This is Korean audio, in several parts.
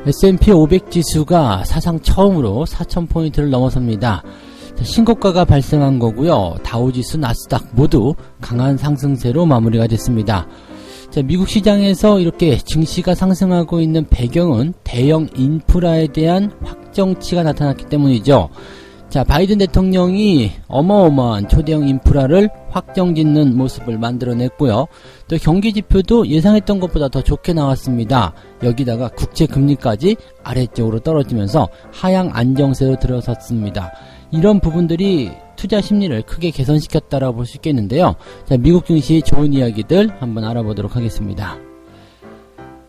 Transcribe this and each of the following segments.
S&P 500 지수가 사상 처음으로 4,000포인트를 넘어섭니다. 신고가가 발생한 거고요. 다우지수, 나스닥 모두 강한 상승세로 마무리가 됐습니다. 미국 시장에서 이렇게 증시가 상승하고 있는 배경은 대형 인프라에 대한 확정치가 나타났기 때문이죠. 바이든 대통령이 어마어마한 초대형 인프라를 확정짓는 모습을 만들어냈고요. 또 경기지표도 예상했던 것보다 더 좋게 나왔습니다. 여기다가 국채금리까지 아래쪽으로 떨어지면서 하향 안정세로 들어섰습니다. 이런 부분들이 투자 심리를 크게 개선시켰다라고 볼 수 있겠는데요. 미국 증시 좋은 이야기들 한번 알아보도록 하겠습니다.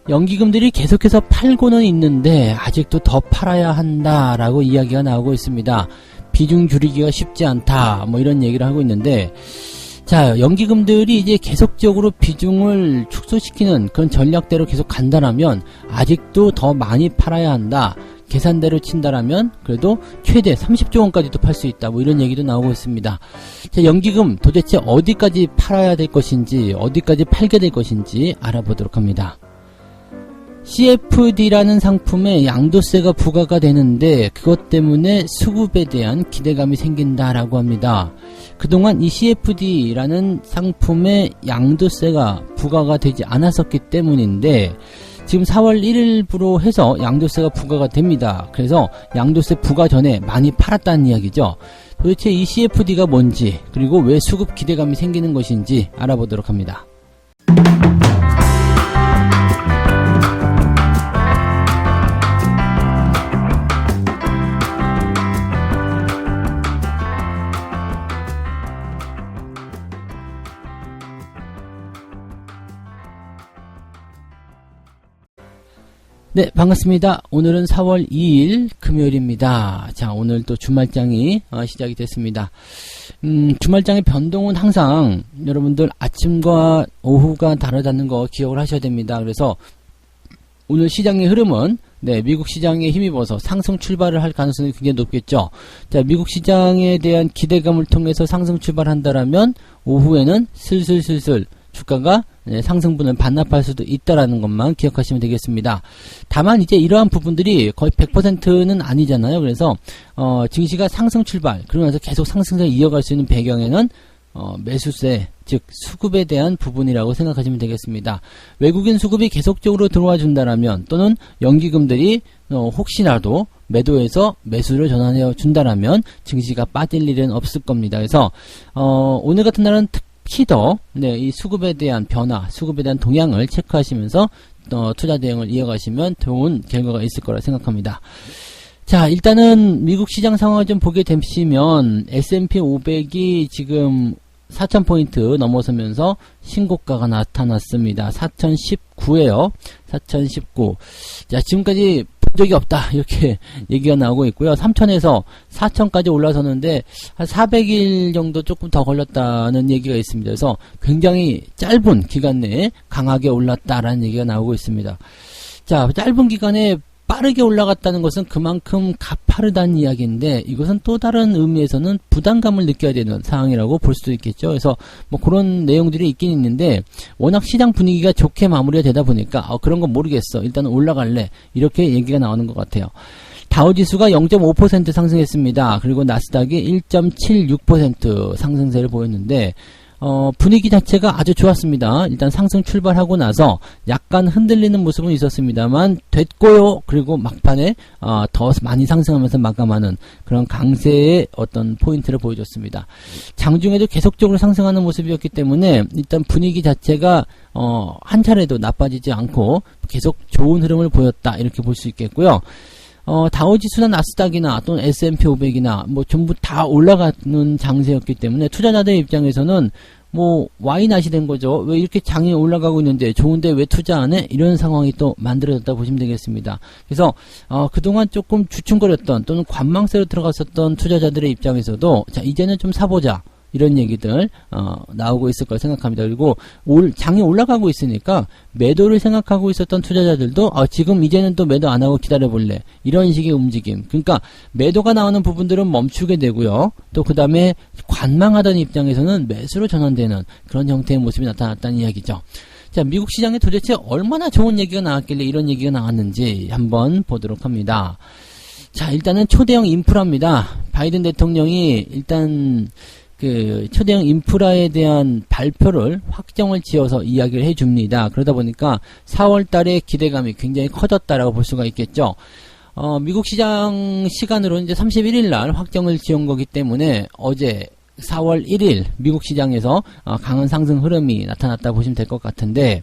연기금들이 계속해서 팔고는 있는데 아직도 더 팔아야 한다라고 이야기가 나오고 있습니다. 비중 줄이기가 쉽지 않다 이런 얘기를 하고 있는데, 연기금들이 이제 계속적으로 비중을 축소시키는 그런 전략대로 계속 간다라면 아직도 더 많이 팔아야 한다. 계산대로 친다라면 그래도 최대 30조 원까지도 팔 수 있다. 이런 얘기도 나오고 있습니다. 연기금 도대체 어디까지 팔아야 될 것인지, 어디까지 팔게 될 것인지 알아보도록 합니다. CFD라는 상품에 양도세가 부과가 되는데 그것 때문에 수급에 대한 기대감이 생긴다라고 합니다. 그동안 이 CFD라는 상품에 양도세가 부과가 되지 않았었기 때문인데 지금 4월 1일부로 해서 양도세가 부과가 됩니다. 그래서 양도세 부과 전에 많이 팔았다는 이야기죠. 도대체 이 CFD가 뭔지, 그리고 왜 수급 기대감이 생기는 것인지 알아보도록 합니다. 네, 반갑습니다. 오늘은 4월 2일 금요일입니다. 오늘 또 주말장이 시작이 됐습니다. 주말장의 변동은 항상 여러분들 아침과 오후가 다르다는 거 기억을 하셔야 됩니다. 그래서 오늘 시장의 흐름은 미국 시장에 힘입어서 상승 출발을 할 가능성이 굉장히 높겠죠. 미국 시장에 대한 기대감을 통해서 상승 출발한다라면 오후에는 슬슬 주가가 상승분을 반납할 수도 있다라는 것만 기억하시면 되겠습니다. 다만 이제 이러한 부분들이 거의 100%는 아니잖아요. 그래서 증시가 상승 출발, 그러면서 계속 상승세를 이어갈 수 있는 배경에는 매수세, 즉 수급에 대한 부분이라고 생각하시면 되겠습니다. 외국인 수급이 계속적으로 들어와 준다라면, 또는 연기금들이 혹시라도 매도해서 매수를 전환해 준다라면 증시가 빠질 일은 없을 겁니다. 그래서 오늘 같은 날은 특히 더 이 수급에 대한 변화, 수급에 대한 동향을 체크하시면서 투자 대응을 이어가시면 좋은 결과가 있을 거라 생각합니다. 일단은 미국 시장 상황을 좀 보게 되시면 S&P 500이 지금 4,000포인트 넘어서면서 신고가가 나타났습니다. 4,019에요. 4,019. 지금까지 본 적이 없다. 이렇게 얘기가 나오고 있고요. 3,000에서 4,000까지 올라서는데 한 400일 정도 조금 더 걸렸다는 얘기가 있습니다. 그래서 굉장히 짧은 기간 내에 강하게 올랐다라는 얘기가 나오고 있습니다. 짧은 기간에 빠르게 올라갔다는 것은 그만큼 가파르다는 이야기인데, 이것은 또 다른 의미에서는 부담감을 느껴야 되는 상황이라고 볼 수도 있겠죠. 그래서 그런 내용들이 있긴 있는데, 워낙 시장 분위기가 좋게 마무리가 되다 보니까 그런 건 모르겠어, 일단 올라갈래, 이렇게 얘기가 나오는 것 같아요. 다우지수가 0.5% 상승했습니다. 그리고 나스닥이 1.76% 상승세를 보였는데 분위기 자체가 아주 좋았습니다. 일단 상승 출발하고 나서 약간 흔들리는 모습은 있었습니다만 됐고요. 그리고 막판에 더 많이 상승하면서 마감하는 그런 강세의 어떤 포인트를 보여줬습니다. 장중에도 계속적으로 상승하는 모습이었기 때문에 일단 분위기 자체가 한 차례도 나빠지지 않고 계속 좋은 흐름을 보였다, 이렇게 볼 수 있겠고요. 다우지수나 나스닥이나 또는 S&P 500이나 전부 다 올라가는 장세였기 때문에 투자자들 입장에서는 와이낫이 된 거죠. 왜 이렇게 장이 올라가고 있는데 좋은데 왜 투자 안 해? 이런 상황이 또 만들어졌다 보시면 되겠습니다. 그래서 그동안 조금 주춤거렸던 또는 관망세로 들어갔었던 투자자들의 입장에서도 이제는 좀 사보자, 이런 얘기들 나오고 있을 거라 생각합니다. 그리고 장이 올라가고 있으니까 매도를 생각하고 있었던 투자자들도 지금 이제는 또 매도 안 하고 기다려볼래, 이런 식의 움직임. 그러니까 매도가 나오는 부분들은 멈추게 되고요. 또 그 다음에 관망하던 입장에서는 매수로 전환되는 그런 형태의 모습이 나타났다는 이야기죠. 자, 미국 시장에 도대체 얼마나 좋은 얘기가 나왔길래 이런 얘기가 나왔는지 한번 보도록 합니다. 자, 일단은 초대형 인프라입니다. 바이든 대통령이 일단 그 초대형 인프라에 대한 발표를 확정을 지어서 이야기를 해줍니다. 그러다 보니까 4월 달에 기대감이 굉장히 커졌다라고 볼 수가 있겠죠. 미국 시장 시간으로 이제 31일 날 확정을 지은 거기 때문에 어제 4월 1일 미국 시장에서 강한 상승 흐름이 나타났다 보시면 될 것 같은데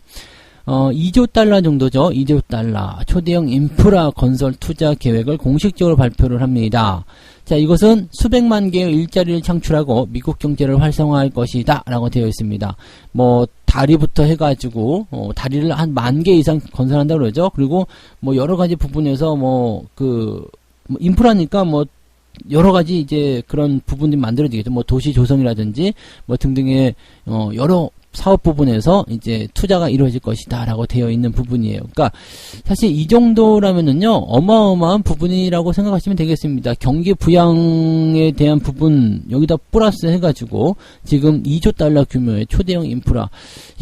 2조 달러 정도죠. 2조 달러 초대형 인프라 건설 투자 계획을 공식적으로 발표를 합니다. 자, 이것은 수백만 개의 일자리를 창출하고 미국 경제를 활성화할 것이다 라고 되어 있습니다. 뭐 다리부터 해가지고 다리를 한 10,000개 이상 건설한다 그러죠. 그리고 뭐 여러 가지 부분에서 뭐 인프라니까 뭐 여러 가지 이제 그런 부분들이 만들어지겠죠. 뭐 도시 조성이라든지 뭐 등등의 여러 사업 부분에서 이제 투자가 이루어질 것이다 라고 되어 있는 부분이에요. 그러니까 사실 이 정도라면은요 어마어마한 부분이라고 생각하시면 되겠습니다. 경기 부양에 대한 부분 여기다 플러스 해가지고 지금 2조 달러 규모의 초대형 인프라,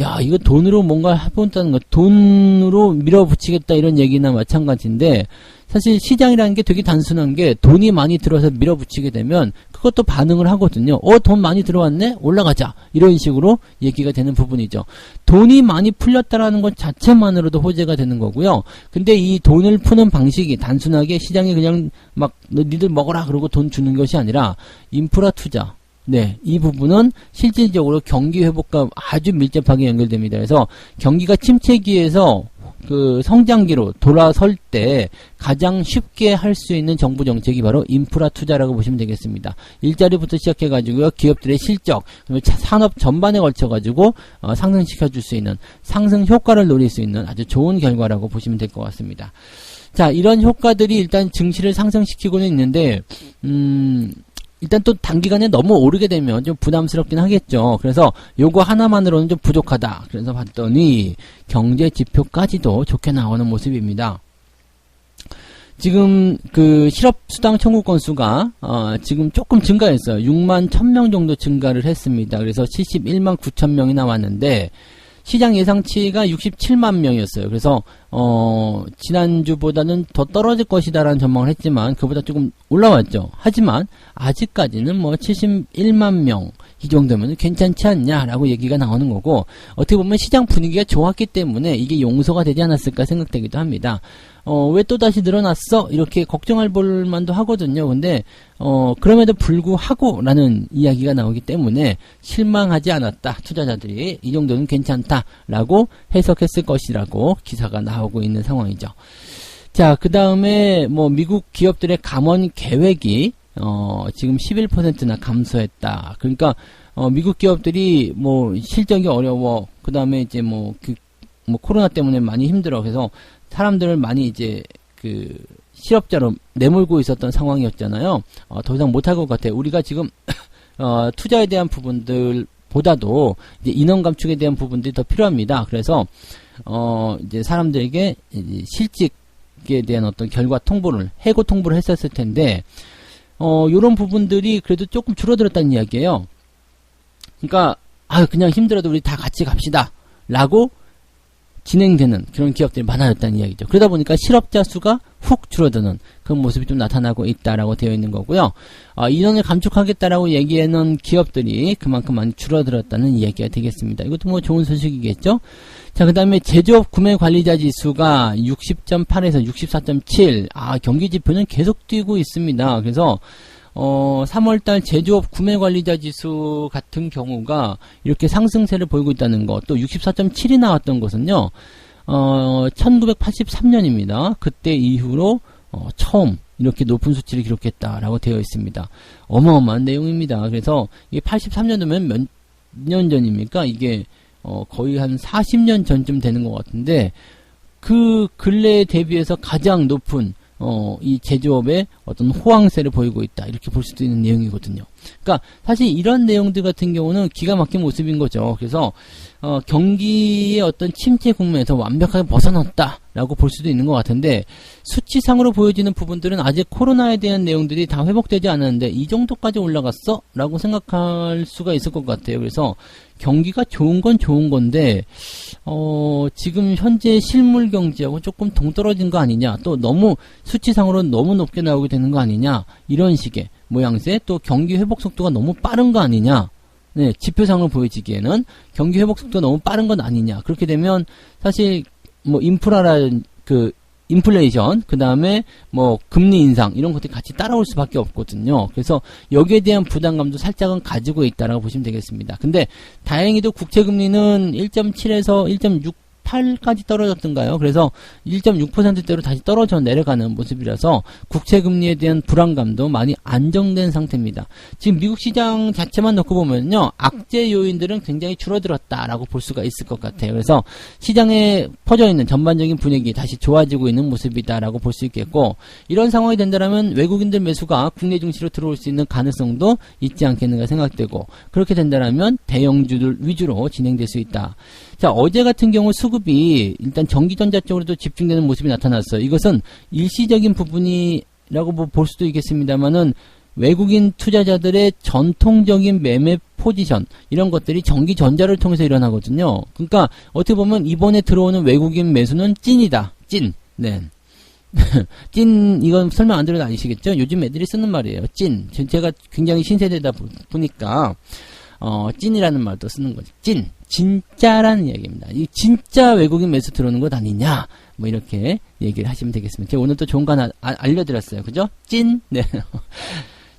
야 이거 돈으로 뭔가 해본다는 거, 돈으로 밀어붙이겠다 이런 얘기나 마찬가지인데, 사실 시장이라는 게 되게 단순한 게 돈이 많이 들어서 밀어붙이게 되면 그것도 반응을 하거든요. 돈 많이 들어왔네? 올라가자. 이런 식으로 얘기가 되는 부분이죠. 돈이 많이 풀렸다라는 것 자체만으로도 호재가 되는 거고요. 근데 이 돈을 푸는 방식이 단순하게 시장이 그냥 막 니들 먹어라 그러고 돈 주는 것이 아니라 인프라 투자. 네, 이 부분은 실질적으로 경기 회복과 아주 밀접하게 연결됩니다. 그래서 경기가 침체기에서 그 성장기로 돌아설 때 가장 쉽게 할 수 있는 정부 정책이 바로 인프라 투자라고 보시면 되겠습니다. 일자리부터 시작해가지고요, 기업들의 실적, 산업 전반에 걸쳐가지고 상승시켜줄 수 있는, 상승 효과를 노릴 수 있는 아주 좋은 결과라고 보시면 될 것 같습니다. 자, 이런 효과들이 일단 증시를 상승시키고는 있는데, 일단 또 단기간에 너무 오르게 되면 좀 부담스럽긴 하겠죠. 그래서 요거 하나만으로는 좀 부족하다. 그래서 봤더니 경제 지표까지도 좋게 나오는 모습입니다. 지금 그 실업수당 청구 건수가 지금 조금 증가했어요. 6만 1,000명 정도 증가를 했습니다. 그래서 71만 9천 명이 나왔는데 시장 예상치가 67만 명이었어요. 그래서 지난주보다는 더 떨어질 것이다라는 전망을 했지만 그보다 조금 올라왔죠. 하지만 아직까지는 뭐 71만 명 이 정도면 괜찮지 않냐라고 얘기가 나오는 거고, 어떻게 보면 시장 분위기가 좋았기 때문에 이게 용서가 되지 않았을까 생각되기도 합니다. 왜 또다시 늘어났어? 이렇게 걱정할 볼만도 하거든요. 근데 그럼에도 불구하고 라는 이야기가 나오기 때문에 실망하지 않았다. 투자자들이 이 정도는 괜찮다라고 해석했을 것이라고 기사가 나오고 있는 상황이죠. 자, 그 다음에 뭐 미국 기업들의 감원 계획이 지금 11%나 감소했다. 그러니까 미국 기업들이 뭐 실적이 어려워. 그 다음에 이제 뭐 코로나 때문에 많이 힘들어. 그래서 사람들을 많이 이제 실업자로 내몰고 있었던 상황이었잖아요. 더 이상 못할 것 같아요. 우리가 지금 투자에 대한 부분들보다도 이제 인원 감축에 대한 부분들이 더 필요합니다. 그래서 이제 사람들에게 이제 실직에 대한 어떤 결과 통보를, 해고 통보를 했었을 텐데 요런 부분들이 그래도 조금 줄어들었다는 이야기예요. 그러니까 그냥 힘들어도 우리 다 같이 갑시다 라고 진행되는 그런 기업들이 많아졌다는 이야기죠. 그러다 보니까 실업자 수가 훅 줄어드는 그런 모습이 좀 나타나고 있다라고 되어 있는 거고요. 인원을 감축하겠다라고 얘기하는 기업들이 그만큼 많이 줄어들었다는 이야기가 되겠습니다. 이것도 뭐 좋은 소식이겠죠. 자, 그 다음에 제조업 구매 관리자 지수가 60.8에서 64.7. 경기 지표는 계속 뛰고 있습니다. 그래서 3월달 제조업 구매관리자 지수 같은 경우가 이렇게 상승세를 보이고 있다는 것, 또 64.7이 나왔던 것은요, 1983년입니다. 그때 이후로 처음 이렇게 높은 수치를 기록했다라고 되어 있습니다. 어마어마한 내용입니다. 그래서 이게 83년도면 몇 년 전입니까? 이게 거의 한 40년 전쯤 되는 것 같은데, 그 근래에 대비해서 가장 높은 이 제조업의 어떤 호황세를 보이고 있다. 이렇게 볼 수도 있는 내용이거든요. 그러니까 사실 이런 내용들 같은 경우는 기가 막힌 모습인 거죠. 그래서 경기의 어떤 침체 국면에서 완벽하게 벗어났다 라고 볼 수도 있는 것 같은데, 수치상으로 보여지는 부분들은 아직 코로나에 대한 내용들이 다 회복되지 않았는데 이 정도까지 올라갔어? 라고 생각할 수가 있을 것 같아요. 그래서 경기가 좋은 건 좋은 건데 지금 현재 실물 경제하고 조금 동떨어진 거 아니냐, 또 너무 수치상으로 너무 높게 나오게 되는 거 아니냐, 이런 식의 모양새, 또 경기 회복 속도가 너무 빠른 거 아니냐, 네, 지표상으로 보여지기에는 경기 회복 속도가 너무 빠른 건 아니냐. 그렇게 되면 사실 뭐 인플레이션, 그 다음에 뭐 금리 인상 이런 것들이 같이 따라올 수밖에 없거든요. 그래서 여기에 대한 부담감도 살짝은 가지고 있다라고 보시면 되겠습니다. 근데 다행히도 국채금리는 1.7에서 1.68까지 떨어졌던가요? 그래서 1.6%대로 다시 떨어져 내려가는 모습이라서 국채금리에 대한 불안감도 많이 안정된 상태입니다. 지금 미국 시장 자체만 놓고 보면요, 악재 요인들은 굉장히 줄어들었다라고 볼 수가 있을 것 같아요. 그래서 시장에 퍼져 있는 전반적인 분위기 다시 좋아지고 있는 모습이다라고 볼 수 있겠고, 이런 상황이 된다면 외국인들 매수가 국내 증시로 들어올 수 있는 가능성도 있지 않겠는가 생각되고, 그렇게 된다면 대형주들 위주로 진행될 수 있다. 자, 어제 같은 경우 수급이 일단 전기전자 쪽으로도 집중되는 모습이 나타났어요. 이것은 일시적인 부분이라고 볼 수도 있겠습니다만은 외국인 투자자들의 전통적인 매매 포지션, 이런 것들이 전기전자를 통해서 일어나거든요. 그러니까 어떻게 보면 이번에 들어오는 외국인 매수는 찐이다. 찐. 네. 찐, 이건 설명 안 드려도 아시겠죠? 요즘 애들이 쓰는 말이에요. 찐. 제가 굉장히 신세대다 보니까 찐이라는 말도 쓰는 거죠. 찐. 진짜라는 이야기입니다. 이 진짜 외국인 매수 들어오는 것 아니냐, 뭐 이렇게 얘기를 하시면 되겠습니다. 제가 오늘 또 좋은 거 하나 알려드렸어요. 그죠? 찐. 네.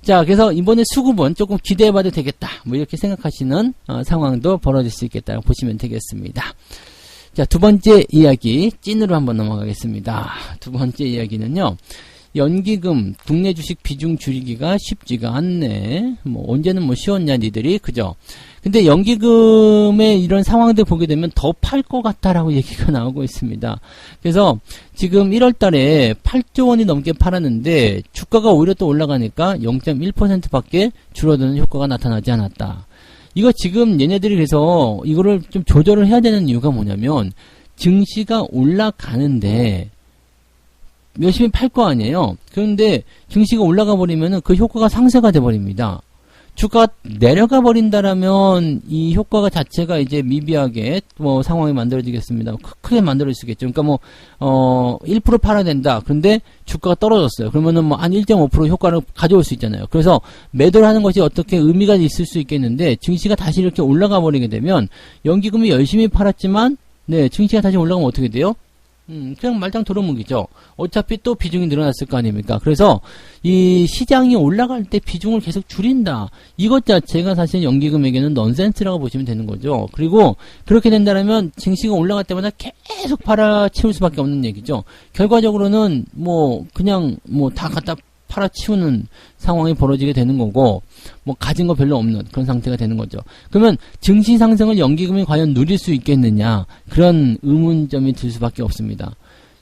자, 그래서 이번에 수급은 조금 기대해봐도 되겠다, 뭐 이렇게 생각하시는 상황도 벌어질 수 있겠다고 보시면 되겠습니다. 자, 두 번째 이야기 찐으로 한번 넘어가겠습니다. 두 번째 이야기는요, 연기금 국내 주식 비중 줄이기가 쉽지가 않네. 뭐 언제는 뭐 쉬웠냐 니들이, 그죠? 근데 연기금의 이런 상황들 보게 되면 더 팔 것 같다라고 얘기가 나오고 있습니다. 그래서 지금 1월달에 8조 원이 넘게 팔았는데 주가가 오히려 또 올라가니까 0.1%밖에 줄어드는 효과가 나타나지 않았다. 이거 지금 얘네들이 그래서 이거를 좀 조절을 해야 되는 이유가 뭐냐면, 증시가 올라가는데 열심히 팔 거 아니에요. 그런데 증시가 올라가 버리면은 그 효과가 상쇄가 돼 버립니다. 주가가 내려가 버린다라면 이 효과가 자체가 이제 미비하게 뭐 상황이 만들어지겠습니다. 크게 만들어지겠죠. 그러니까 뭐 1% 팔아야 된다. 그런데 주가가 떨어졌어요. 그러면은 뭐 한 1.5% 효과를 가져올 수 있잖아요. 그래서 매도를 하는 것이 어떻게 의미가 있을 수 있겠는데, 증시가 다시 이렇게 올라가 버리게 되면 연기금이 열심히 팔았지만, 네, 증시가 다시 올라가면 어떻게 돼요? 그냥 말짱 도루묵이죠. 어차피 또 비중이 늘어났을 거 아닙니까? 그래서 이 시장이 올라갈 때 비중을 계속 줄인다. 이것 자체가 사실 연기금에게는 넌센스라고 보시면 되는 거죠. 그리고 그렇게 된다면 증시가 올라갈 때마다 계속 팔아치울 수밖에 없는 얘기죠. 결과적으로는 뭐 그냥 뭐 다 갖다 팔아치우는 상황이 벌어지게 되는 거고, 뭐 가진 거 별로 없는 그런 상태가 되는 거죠. 그러면 증시 상승을 연기금이 과연 누릴 수 있겠느냐, 그런 의문점이 들 수밖에 없습니다.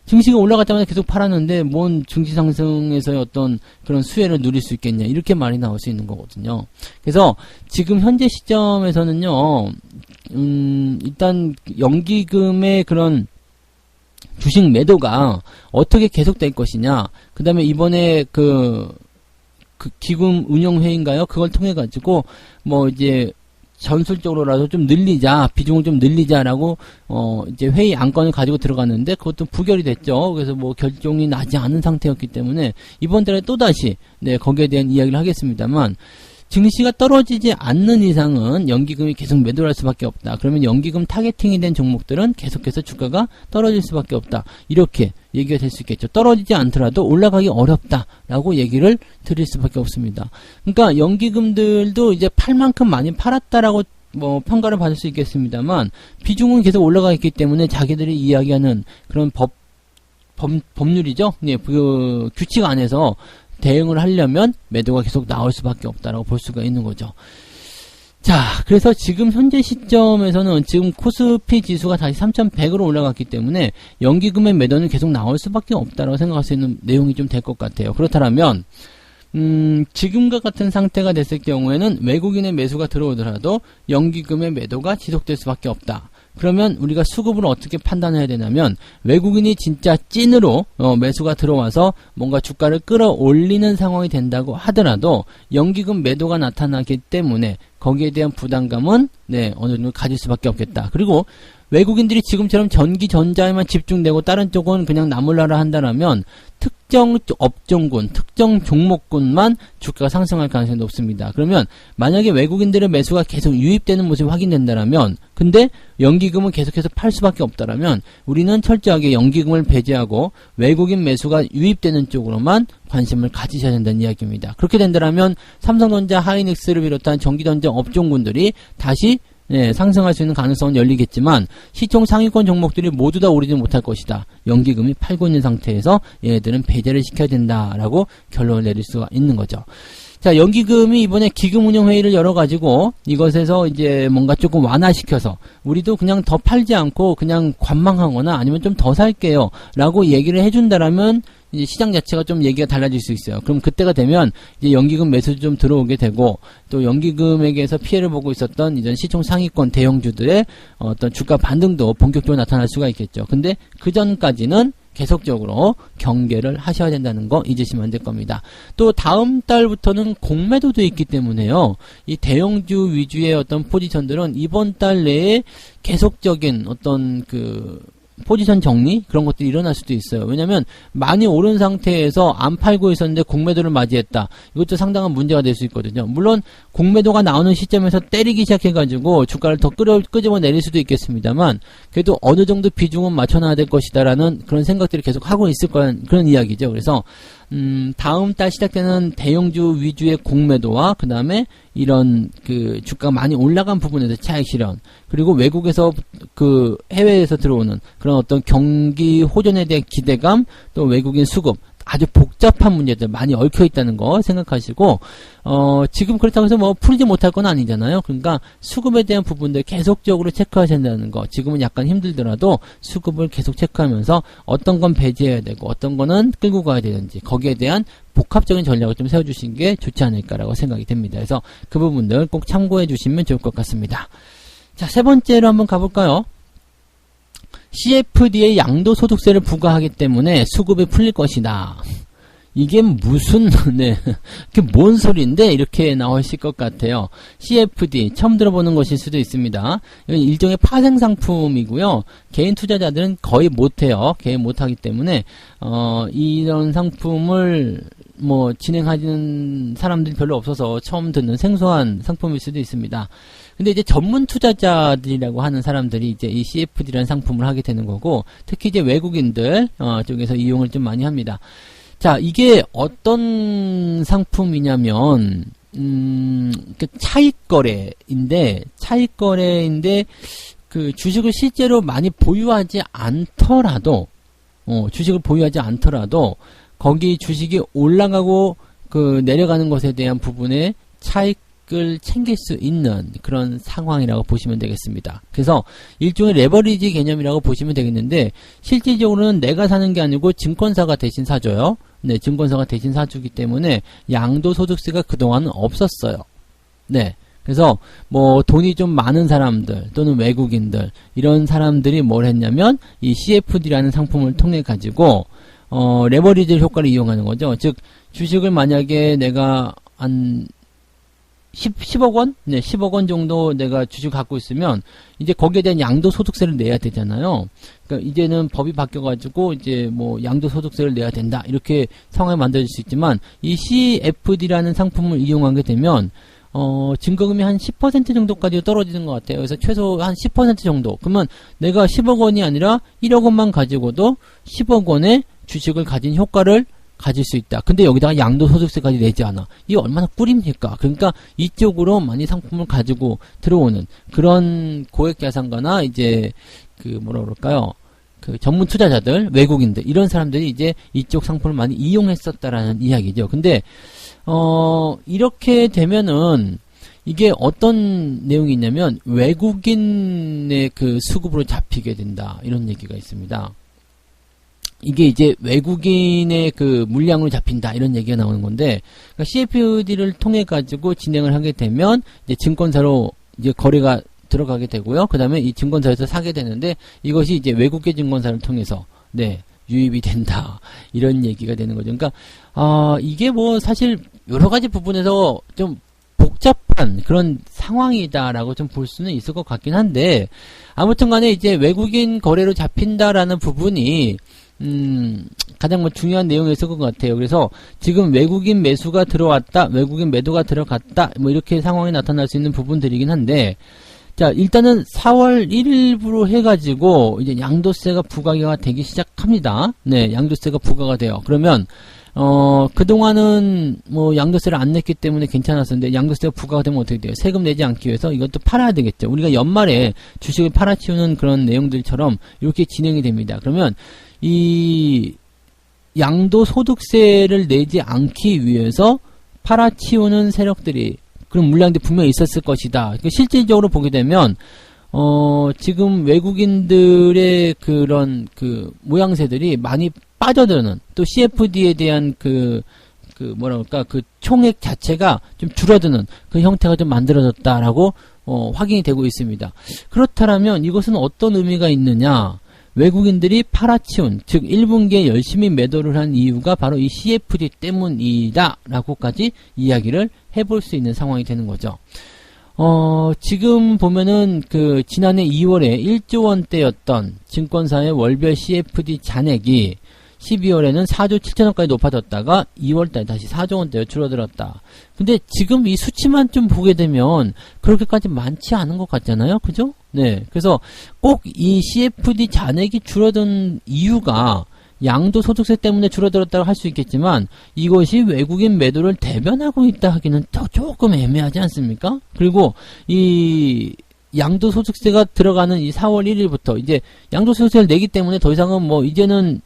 증시가 올라갈 때마다 계속 팔았는데 뭔 증시 상승에서의 어떤 그런 수혜를 누릴 수 있겠냐, 이렇게 말이 나올 수 있는 거거든요. 그래서 지금 현재 시점에서는요, 일단 연기금의 그런 주식 매도가 어떻게 계속될 것이냐, 그 다음에 이번에 그 기금 운용회의인가요? 그걸 통해가지고, 뭐 이제 전술적으로라도 좀 늘리자, 비중을 좀 늘리자라고, 이제 회의 안건을 가지고 들어갔는데, 그것도 부결이 됐죠. 그래서 뭐 결정이 나지 않은 상태였기 때문에, 이번 달에 또다시, 네, 거기에 대한 이야기를 하겠습니다만, 증시가 떨어지지 않는 이상은 연기금이 계속 매도할 수밖에 없다. 그러면 연기금 타겟팅이 된 종목들은 계속해서 주가가 떨어질 수밖에 없다. 이렇게 얘기가 될 수 있겠죠. 떨어지지 않더라도 올라가기 어렵다라고 얘기를 드릴 수밖에 없습니다. 그러니까 연기금들도 이제 팔 만큼 많이 팔았다라고 뭐 평가를 받을 수 있겠습니다만, 비중은 계속 올라가 있기 때문에 자기들이 이야기하는 그런 법률이죠. 네, 그 규칙 안에서 대응을 하려면 매도가 계속 나올 수밖에 없다라고 볼 수가 있는 거죠. 자, 그래서 지금 현재 시점에서는 지금 코스피 지수가 다시 3100으로 올라갔기 때문에 연기금의 매도는 계속 나올 수밖에 없다라고 생각할 수 있는 내용이 좀 될 것 같아요. 그렇다면 지금과 같은 상태가 됐을 경우에는 외국인의 매수가 들어오더라도 연기금의 매도가 지속될 수밖에 없다. 그러면 우리가 수급을 어떻게 판단해야 되냐면 외국인이 진짜 찐으로 매수가 들어와서 뭔가 주가를 끌어올리는 상황이 된다고 하더라도 연기금 매도가 나타나기 때문에 거기에 대한 부담감은 어느 정도 가질 수밖에 없겠다. 그리고 외국인들이 지금처럼 전기, 전자에만 집중되고 다른 쪽은 그냥 나몰라라 한다라면 특정 업종군, 특정 종목군만 주가가 상승할 가능성이 높습니다. 그러면 만약에 외국인들의 매수가 계속 유입되는 모습이 확인된다라면 근데 연기금은 계속해서 팔 수밖에 없다라면 우리는 철저하게 연기금을 배제하고 외국인 매수가 유입되는 쪽으로만 관심을 가지셔야 된다는 이야기입니다. 그렇게 된다라면 삼성전자, 하이닉스를 비롯한 전기전자 업종군들이 다시 상승할 수 있는 가능성은 열리겠지만 시총 상위권 종목들이 모두 다 오르지 못할 것이다. 연기금이 팔고 있는 상태에서 얘네들은 배제를 시켜야 된다라고 결론을 내릴 수가 있는 거죠. 자, 연기금이 이번에 기금운용회의를 열어가지고 이것에서 이제 뭔가 조금 완화시켜서 우리도 그냥 더 팔지 않고 그냥 관망하거나 아니면 좀 더 살게요 라고 얘기를 해준다라면 이제 시장 자체가 좀 얘기가 달라질 수 있어요. 그럼 그때가 되면 이제 연기금 매수도 좀 들어오게 되고 또 연기금에게서 피해를 보고 있었던 이전 시총 상위권 대형주들의 어떤 주가 반등도 본격적으로 나타날 수가 있겠죠. 근데 그 전까지는 계속적으로 경계를 하셔야 된다는 거 잊으시면 안 될 겁니다. 또 다음 달부터는 공매도도 있기 때문에요. 이 대형주 위주의 어떤 포지션들은 이번 달 내에 계속적인 어떤 포지션 정리? 그런 것들이 일어날 수도 있어요. 왜냐면 많이 오른 상태에서 안 팔고 있었는데 공매도를 맞이했다. 이것도 상당한 문제가 될 수 있거든요. 물론 공매도가 나오는 시점에서 때리기 시작해가지고 주가를 더 끄집어 내릴 수도 있겠습니다만 그래도 어느 정도 비중은 맞춰놔야 될 것이다라는 그런 생각들을 계속 하고 있을 거란 그런 이야기죠. 그래서 다음 달 시작되는 대형주 위주의 공매도와 그 다음에 이런 주가가 많이 올라간 부분에서 차익 실현 그리고 외국에서 해외에서 들어오는 그런 어떤 경기 호전에 대한 기대감 또 외국인 수급 아주 복잡한 문제들 많이 얽혀 있다는 거 생각하시고 지금 그렇다고 해서 뭐 풀지 못할 건 아니잖아요. 그러니까 수급에 대한 부분들 계속적으로 체크하셔야 된다는 거. 지금은 약간 힘들더라도 수급을 계속 체크하면서 어떤 건 배제해야 되고 어떤 거는 끌고 가야 되는지 거기에 대한 복합적인 전략을 좀 세워주신 게 좋지 않을까라고 생각이 됩니다. 그래서 그 부분들 꼭 참고해 주시면 좋을 것 같습니다. 자, 세 번째로 한번 가볼까요? CFD에 양도소득세를 부과하기 때문에 수급이 풀릴 것이다. 이게 무슨 그게 뭔 소리인데 이렇게 나오실 것 같아요. CFD 처음 들어보는 것일 수도 있습니다. 이건 일종의 파생 상품이고요. 개인 투자자들은 거의 못해요. 개인 못하기 때문에 이런 상품을 진행하는 사람들이 별로 없어서 처음 듣는 생소한 상품일 수도 있습니다. 근데 이제 전문 투자자들이라고 하는 사람들이 이제 이 CFD라는 상품을 하게 되는 거고, 특히 이제 외국인들 쪽에서 이용을 좀 많이 합니다. 자, 이게 어떤 상품이냐면 차익거래인데 그 주식을 실제로 많이 보유하지 않더라도 거기 주식이 올라가고 내려가는 것에 대한 부분에 차익을 챙길 수 있는 그런 상황이라고 보시면 되겠습니다. 그래서 일종의 레버리지 개념이라고 보시면 되겠는데, 실질적으로는 내가 사는 게 아니고 증권사가 대신 사줘요. 네, 증권사가 대신 사주기 때문에 양도소득세가 그동안은 없었어요. 네. 그래서 돈이 좀 많은 사람들 또는 외국인들 이런 사람들이 뭘 했냐면 이 CFD라는 상품을 통해 가지고 레버리지 효과를 이용하는 거죠. 즉 주식을 만약에 내가 한 10억 원? 네, 10억 원 정도 내가 주식 갖고 있으면 이제 거기에 대한 양도소득세를 내야 되잖아요. 그러니까 이제는 법이 바뀌어가지고 이제 양도소득세를 내야 된다 이렇게 상황이 만들어질 수 있지만, 이 CFD라는 상품을 이용하게 되면 증거금이 한 10% 정도까지 떨어지는 것 같아요. 그래서 최소 한 10% 정도. 그러면 내가 10억 원이 아니라 1억 원만 가지고도 10억 원의 주식을 가진 효과를 가질 수 있다. 근데 여기다가 양도소득세까지 내지 않아. 이게 얼마나 꿀입니까? 그러니까 이쪽으로 많이 상품을 가지고 들어오는 그런 고액자산가나 이제 전문 투자자들, 외국인들 이런 사람들이 이제 이쪽 상품을 많이 이용했었다라는 이야기죠. 근데 이렇게 되면은 이게 어떤 내용이 있냐면 외국인의 수급으로 잡히게 된다 이런 얘기가 있습니다. 이게 이제 외국인의 물량으로 잡힌다 이런 얘기가 나오는 건데, 그러니까 CFD를 통해 가지고 진행을 하게 되면 이제 증권사로 이제 거래가 들어가게 되고요. 그 다음에 이 증권사에서 사게 되는데 이것이 이제 외국계 증권사를 통해서 네, 유입이 된다. 이런 얘기가 되는 거죠. 그러니까 이게 뭐 사실 여러 가지 부분에서 좀 복잡한 그런 상황이다라고 좀 볼 수는 있을 것 같긴 한데 아무튼 간에 이제 외국인 거래로 잡힌다라는 부분이 가장 뭐 중요한 내용이었을 것 같아요. 그래서 지금 외국인 매수가 들어왔다, 외국인 매도가 들어갔다, 뭐 이렇게 상황이 나타날 수 있는 부분들이긴 한데, 자, 일단은 4월 1일부로 해가지고, 이제 양도세가 부과가 되기 시작합니다. 네, 양도세가 부과가 돼요. 그러면, 그동안은 뭐 양도세를 안 냈기 때문에 괜찮았었는데, 양도세가 부과가 되면 어떻게 돼요? 세금 내지 않기 위해서 이것도 팔아야 되겠죠. 우리가 연말에 주식을 팔아치우는 그런 내용들처럼 이렇게 진행이 됩니다. 그러면, 이 양도소득세를 내지 않기 위해서 팔아치우는 세력들이 그런 물량들이 분명히 있었을 것이다. 그러니까 실질적으로 보게 되면 지금 외국인들의 그런 그 모양새들이 많이 빠져드는 또 CFD에 대한 그 뭐라 그럴까 그 총액 자체가 좀 줄어드는 그 형태가 좀 만들어졌다라고 확인이 되고 있습니다. 그렇다면 이것은 어떤 의미가 있느냐? 외국인들이 팔아치운, 즉 1분기에 열심히 매도를 한 이유가 바로 이 CFD 때문이다 라고까지 이야기를 해볼 수 있는 상황이 되는 거죠. 지금 보면은 그 지난해 2월에 1조 원대였던 증권사의 월별 CFD 잔액이 12월에는 4조 7천억까지 높아졌다가 2월달에 다시 4조 원대로 줄어들었다. 근데 지금 이 수치만 좀 보게 되면 그렇게까지 많지 않은 것 같잖아요. 그죠? 네. 그래서 꼭 이 CFD 잔액이 줄어든 이유가 양도소득세 때문에 줄어들었다고 할 수 있겠지만 이것이 외국인 매도를 대변하고 있다 하기는 더 조금 애매하지 않습니까? 그리고 이 양도소득세가 들어가는 이 4월 1일부터 이제 양도소득세를 내기 때문에 더 이상은 뭐 이제는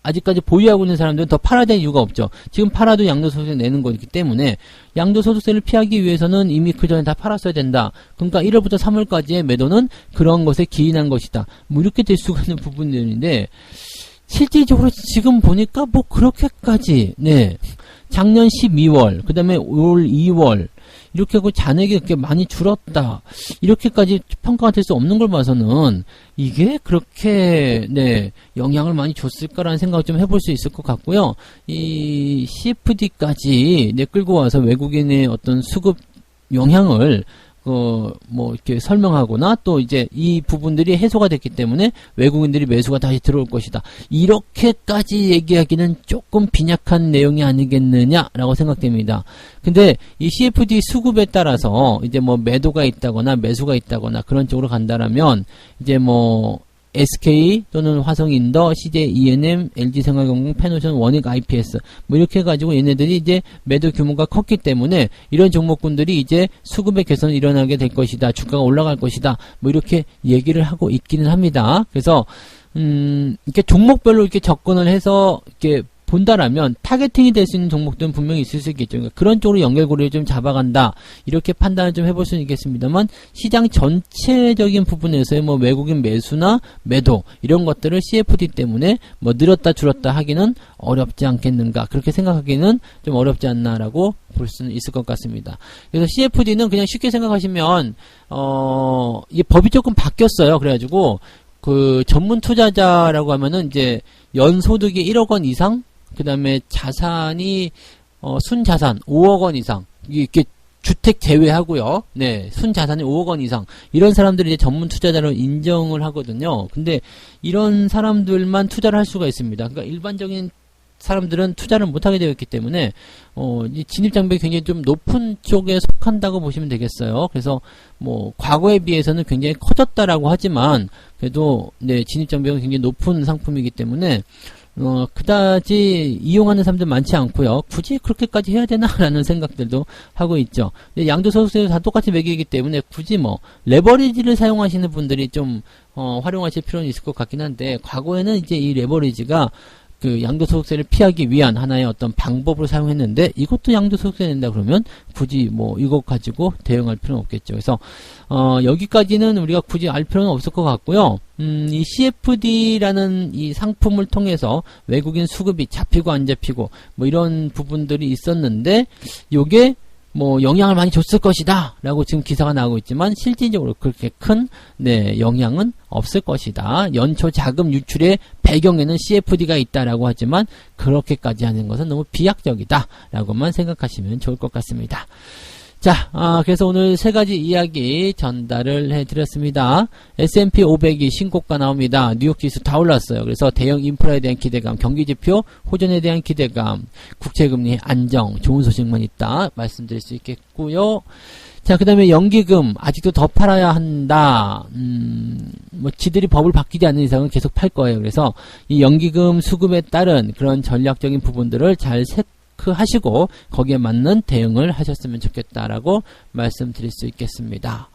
아직까지 보유하고 있는 사람들은 더 팔아야 될 이유가 없죠. 지금 팔아도 양도소득세 내는 거기 때문에 양도소득세를 피하기 위해서는 이미 그 전에 다 팔았어야 된다. 그러니까 1월부터 3월까지의 매도는 그런 것에 기인한 것이다. 뭐 이렇게 될 수가 있는 부분들인데 실질적으로 지금 보니까 뭐 그렇게까지 네 작년 12월 그 다음에 올 2월 이렇게 하고 잔액이 그렇게 많이 줄었다. 이렇게까지 평가가 될 수 없는 걸 봐서는 이게 그렇게 네 영향을 많이 줬을까라는 생각을 좀 해볼 수 있을 것 같고요. 이 CFD까지 네 끌고 와서 외국인의 어떤 수급 영향을 뭐 이렇게 설명하거나 또 이제 이 부분들이 해소가 됐기 때문에 외국인들이 매수가 다시 들어올 것이다. 이렇게까지 얘기하기는 조금 빈약한 내용이 아니겠느냐라고 생각됩니다. 근데 이 CFD 수급에 따라서 이제 뭐 매도가 있다거나 매수가 있다거나 그런 쪽으로 간다라면 이제 뭐 SK 또는 화성인더, CJ ENM, LG생활건강, 페노션, 원익 IPS 뭐 이렇게 해가지고 얘네들이 이제 매도 규모가 컸기 때문에 이런 종목군들이 이제 수급의 개선이 일어나게 될 것이다. 주가가 올라갈 것이다. 뭐 이렇게 얘기를 하고 있기는 합니다. 그래서 이렇게 종목별로 이렇게 접근을 해서 이렇게 본다라면 타겟팅이 될 수 있는 종목들은 분명히 있을 수 있겠죠. 그러니까 그런 쪽으로 연결고리를 좀 잡아간다. 이렇게 판단을 좀 해볼 수는 있겠습니다만 시장 전체적인 부분에서의 뭐 외국인 매수나 매도 이런 것들을 CFD 때문에 뭐 늘었다 줄었다 하기는 어렵지 않겠는가. 그렇게 생각하기는 좀 어렵지 않나라고 볼 수는 있을 것 같습니다. 그래서 CFD는 그냥 쉽게 생각하시면 이게 법이 조금 바뀌었어요. 그래가지고 그 전문 투자자라고 하면은 이제 연소득이 1억 원 이상 그 다음에 자산이 순자산 5억 원 이상 이렇게 주택 제외하고요. 네, 순자산이 5억 원 이상 이런 사람들이 이제 전문 투자자로 인정을 하거든요. 근데 이런 사람들만 투자를 할 수가 있습니다. 그러니까 일반적인 사람들은 투자를 못하게 되어 있기 때문에 이 진입장벽이 굉장히 좀 높은 쪽에 속한다고 보시면 되겠어요. 그래서 뭐 과거에 비해서는 굉장히 커졌다라고 하지만 그래도 네, 진입장벽은 굉장히 높은 상품이기 때문에 그다지 이용하는 사람들 많지 않고요. 굳이 그렇게까지 해야 되나라는 생각들도 하고 있죠. 근데 양도소득세도 다 똑같이 매기기 때문에 굳이 뭐 레버리지를 사용하시는 분들이 좀 활용하실 필요는 있을 것 같긴 한데 과거에는 이제 이 레버리지가 그 양도소득세를 피하기 위한 하나의 어떤 방법으로 사용했는데 이것도 양도소득세 낸다 그러면 굳이 뭐 이거 가지고 대응할 필요는 없겠죠. 그래서 여기까지는 우리가 굳이 알 필요는 없을 것 같고요. 이 CFD라는 이 상품을 통해서 외국인 수급이 잡히고 안 잡히고 뭐 이런 부분들이 있었는데 요게 영향을 많이 줬을 것이다 라고 지금 기사가 나오고 있지만 실질적으로 그렇게 큰 영향은 없을 것이다. 연초 자금 유출의 배경에는 CFD가 있다라고 하지만 그렇게까지 하는 것은 너무 비약적이다 라고만 생각하시면 좋을 것 같습니다. 자, 그래서 오늘 세 가지 이야기 전달을 해드렸습니다. S&P 500이 신고가 나옵니다. 뉴욕 지수 다 올랐어요. 그래서 대형 인프라에 대한 기대감, 경기지표 호전에 대한 기대감, 국채금리 안정, 좋은 소식만 있다 말씀드릴 수 있겠고요. 자, 그 다음에 연기금 아직도 더 팔아야 한다. 지들이 법을 바뀌지 않는 이상은 계속 팔 거예요. 그래서 이 연기금 수급에 따른 그런 전략적인 부분들을 잘 하시고 거기에 맞는 대응을 하셨으면 좋겠다라고 말씀드릴 수 있겠습니다.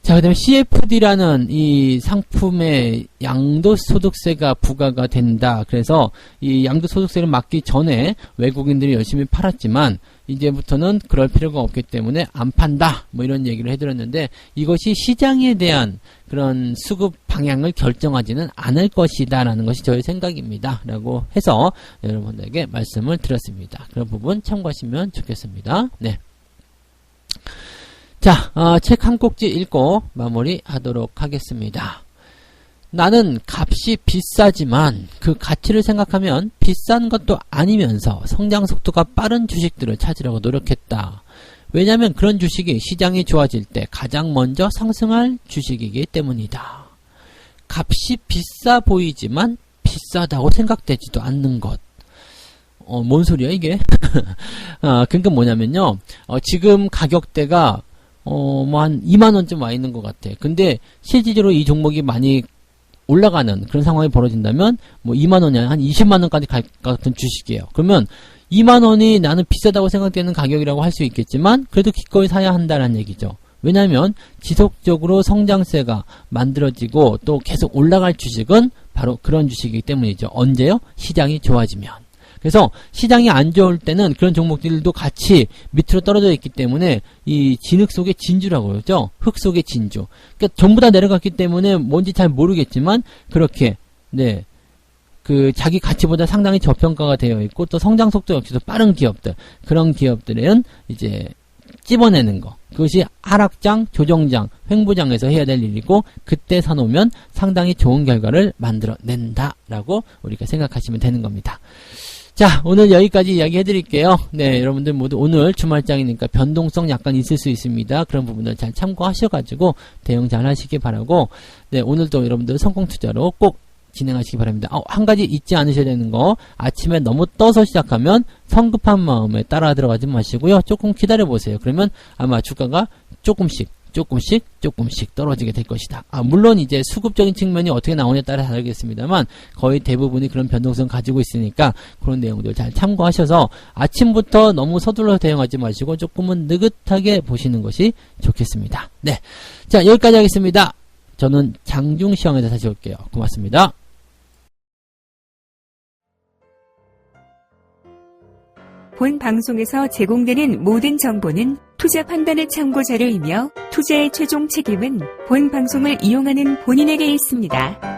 자, 그 다음에 CFD라는 이 상품에 양도소득세가 부과가 된다. 그래서 이 양도소득세를 막기 전에 외국인들이 열심히 팔았지만 이제부터는 그럴 필요가 없기 때문에 안 판다. 이런 얘기를 해드렸는데 이것이 시장에 대한 그런 수급 방향을 결정하지는 않을 것이다 라는 것이 저의 생각입니다. 라고 해서 여러분들에게 말씀을 드렸습니다. 그런 부분 참고하시면 좋겠습니다. 네. 자, 책 한 꼭지 읽고 마무리하도록 하겠습니다. 나는 값이 비싸지만 그 가치를 생각하면 비싼 것도 아니면서 성장 속도가 빠른 주식들을 찾으려고 노력했다. 왜냐하면 그런 주식이 시장이 좋아질 때 가장 먼저 상승할 주식이기 때문이다. 값이 비싸 보이지만 비싸다고 생각되지도 않는 것. 뭔 소리야 이게? 그러니까 뭐냐면요. 지금 가격대가 한 2만원쯤 와 있는 것 같아. 근데 실질적으로 이 종목이 많이 올라가는 그런 상황이 벌어진다면 2만원이 아니라 한 20만원까지 갈 것 같은 주식이에요. 그러면 2만원이 나는 비싸다고 생각되는 가격이라고 할 수 있겠지만 그래도 기꺼이 사야 한다는 얘기죠. 왜냐하면 지속적으로 성장세가 만들어지고 또 계속 올라갈 주식은 바로 그런 주식이기 때문이죠. 언제요? 시장이 좋아지면. 그래서 시장이 안 좋을 때는 그런 종목들도 같이 밑으로 떨어져 있기 때문에 이 진흙 속의 진주라고 그러죠. 흙 속의 진주. 그러니까 전부 다 내려갔기 때문에 뭔지 잘 모르겠지만 그렇게 그 자기 가치보다 상당히 저평가가 되어 있고 또 성장 속도 역시도 빠른 기업들, 그런 기업들은 이제 찝어내는 거. 그것이 하락장, 조정장, 횡보장에서 해야 될 일이고 그때 사놓으면 상당히 좋은 결과를 만들어낸다라고 우리가 생각하시면 되는 겁니다. 자, 오늘 여기까지 이야기 해드릴게요. 네, 여러분들 모두 오늘 주말장이니까 변동성 약간 있을 수 있습니다. 그런 부분들 잘 참고하셔가지고 대응 잘 하시기 바라고, 네, 오늘도 여러분들 성공투자로 꼭 진행하시기 바랍니다. 한 가지 잊지 않으셔야 되는 거, 아침에 너무 떠서 시작하면 성급한 마음에 따라 들어가지 마시고요. 조금 기다려보세요. 그러면 아마 주가가 조금씩 떨어지게 될 것이다. 물론 이제 수급적인 측면이 어떻게 나오냐에 따라 다르겠습니다만 거의 대부분이 그런 변동성 가지고 있으니까 그런 내용들 잘 참고하셔서 아침부터 너무 서둘러 대응하지 마시고 조금은 느긋하게 보시는 것이 좋겠습니다. 네, 자, 여기까지 하겠습니다. 저는 장중시황에서 다시 올게요. 고맙습니다. 본 방송에서 제공되는 모든 정보는 투자 판단의 참고 자료이며 투자의 최종 책임은 본 방송을 이용하는 본인에게 있습니다.